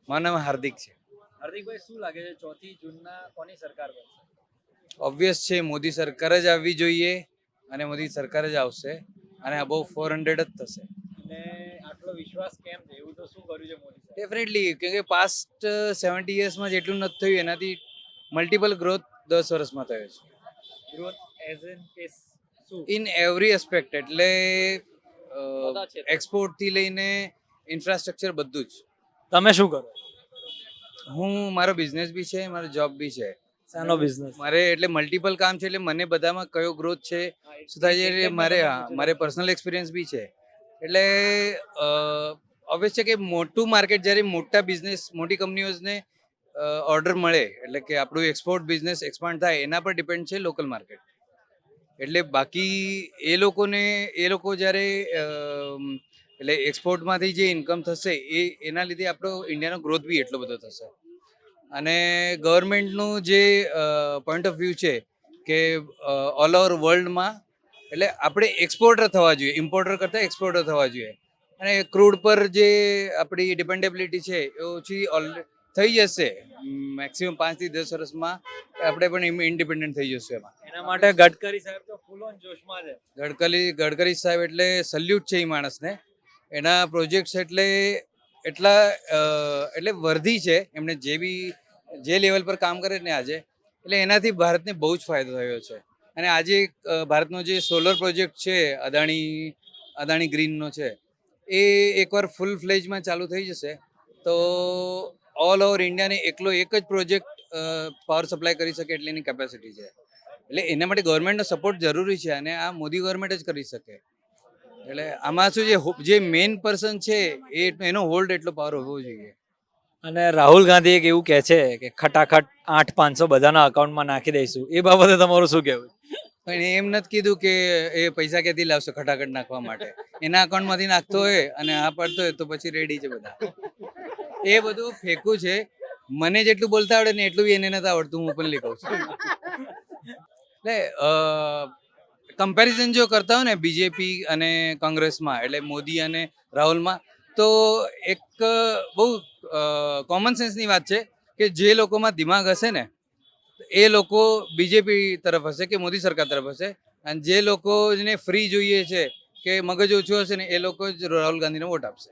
મારું નામ હાર્દિક છે. હાર્દિકભાઈ, શું લાગે છે 4th જૂનના કોની સરકાર બનશે? ઓબ્વિયસ છે મોદી સરકાર જ આવવી જોઈએ અને મોદી સરકાર જ આવશે અને અબોવ 400 જ થશે અને આટલો વિશ્વાસ કેમ છે? એવું તો શું કર્યું છે મોદી સાહેબ? ડેફિનેટલી, કેમ કે પાસ્ટ 70 યર્સમાં જેટલું નથી થયું એનાથી મલ્ટિપલ ગ્રોથ 10 વર્ષમાં થયો છે ગ્રોથ એઝ એન કેસ શું? In every aspect. એટલે બધા છે. એક્સપોર્ટ થી લઈને ઇન્ફ્રાસ્ટ્રક્ચર બધું જ. તમે શું કરો? હું મારો બિઝનેસ બી છે, મારો જોબ બી છે. શાનો બિઝનેસ? મારે એટલે મલ્ટિપલ કામ છે, એટલે મને બધામાં કયો ગ્રોથ છે શું થાય છે મારે પર્સનલ એક્સપિરિયન્સ બી છે. એટલે ઓબ્વિયસ છે કે મોટું માર્કેટ જ્યારે મોટા બિઝનેસ મોટી કંપનીઓને ઓર્ડર મળે એટલે કે આપણું એક્સપોર્ટ બિઝનેસ એક્સપાન્ડ થાય એના પર ડિપેન્ડ છે લોકલ માર્કેટ. એટલે બાકી એ લોકો જ્યારે એટલે એક્સપોર્ટમાંથી જે ઇન્કમ થશે એના લીધે આપણો ઇન્ડિયાનો ગ્રોથ બી એટલો બધો થશે. અને ગવર્મેન્ટનું જે પોઈન્ટ ઓફ વ્યૂ છે કે ઓલ ઓવર વર્લ્ડમાં એટલે આપણે એક્સપોર્ટર થવા જોઈએ, ઇમ્પોર્ટર કરતાં એક્સપોર્ટર થવા જોઈએ. અને ક્રૂડ પર જે આપણી ડિપેન્ડેબિલિટી છે એ ઓછી થઈ જશે. મેક્સિમમ 5 થી 10 વર્ષમાં આપણે પણ ઇન્ડિપેન્ડન્ટ થઈ જશું એમાં. એના માટે ગડકરી સાહેબ તો ફૂલ ઓન જોશમાં છે. ગડકરી સાહેબ એટલે સલ્યુટ છે એ માણસને. એના પ્રોજેક્ટ્સ એટલે વર્ધી છે. એમણે જે લેવલ પર કામ કરે ને આજે, એટલે એનાથી ભારતને બહુ જ ફાયદો થયો છે. અને આજે ભારતનો જે સોલર પ્રોજેક્ટ છે અદાણી ગ્રીનનો છે, એ એકવાર ફૂલ ફ્લેજમાં ચાલુ થઈ જશે તો ઓલ ઓવર ઇન્ડિયાને એકલો એક જ પ્રોજેક્ટ પાવર સપ્લાય કરી શકે એટલી એની કેપેસિટી છે. એટલે એના માટે ગવર્મેન્ટનો સપોર્ટ જરૂરી છે અને આ મોદી ગવર્મેન્ટ જ કરી શકે. એટલે આમાં શું જે મેઇન પર્સન છે એનો હોલ્ડ એટલો પાવર હોવો જોઈએ. અને રાહુલ ગાંધી એક એવું કહે છે કે ખટાખટ 8,500 બધાના અકાઉન્ટમાં નાખી દઈશું. એ બાબતે તમારું શું કહેવું? પણ એમ નથી કીધું કે એ પૈસા ક્યાંથી લાવશે ખટાખટ નાખવા માટે. એના અકાઉન્ટમાંથી નાખતો હોય અને આ પડતો હોય તો પછી રેડી છે બધા. એ બધું ફેંકું છે. મને જેટલું બોલતા આવડે ને એટલું એને નથી આવડતું, હું ઓપનલી કહું છું. એટલે કમ્પેરિઝન જો કરતા હોય ને બીજેપી અને કોંગ્રેસમાં, એટલે મોદી અને રાહુલમાં, તો એક બહુ કોમન સેન્સની વાત છે કે જે લોકોમાં દિમાગ હશે ને એ લોકો બીજેપી તરફ હશે કે મોદી સરકાર તરફ હશે. અને જે લોકોને ફ્રી જોઈએ છે કે મગજ ઓછું હશે ને એ લોકો જ રાહુલ ગાંધીને વોટ આપશે.